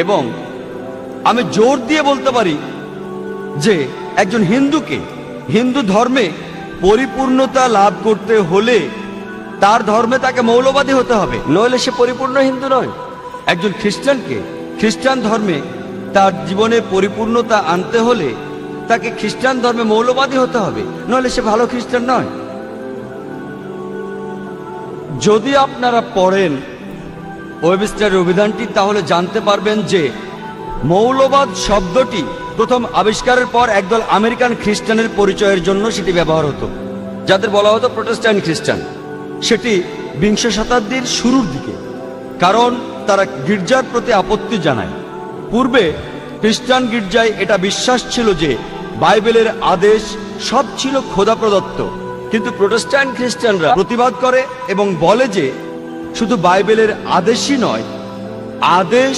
এবং আমি জোর দিয়ে বলতে পারি যে একজন হিন্দুকে হিন্দু ধর্মে পরিপূর্ণতা লাভ করতে হলে তার ধর্মে তাকে মৌলবাদী হতে হবে, নইলে সে পরিপূর্ণ হিন্দু নয়। একজন খ্রিস্টানকে খ্রিস্টান ধর্মে তার জীবনে পরিপূর্ণতা আনতে হলে তাকে খ্রিস্টান ধর্মে মৌলবাদী হতে হবে, নইলে সে ভালো খ্রিস্টান নয়। যদি আপনারা পড়েন ওয়েবস্টারের অভিধানটি, তাহলে জানতে পারবেন যে মৌলবাদ শব্দটি প্রথম আবিষ্কারের পর একদল আমেরিকান খ্রিস্টানের পরিচয়ের জন্য সেটি ব্যবহার হতো, যাদের বলা হতো প্রোটেস্ট্যান্ট খ্রিস্টান। সেটি বিংশ শতাব্দীর শুরুর দিকে, কারণ তারা গির্জার প্রতি আপত্তি জানায়। পূর্বে খ্রিস্টান গির্জায় এটা বিশ্বাস ছিল যে বাইবেলের আদেশ সব ছিল খোদা প্রদত্ত, কিন্তু প্রোটেস্ট্যান্ট খ্রিস্টানরা প্রতিবাদ করে এবং বলে যে শুধু বাইবেলের আদেশই নয়, আদেশ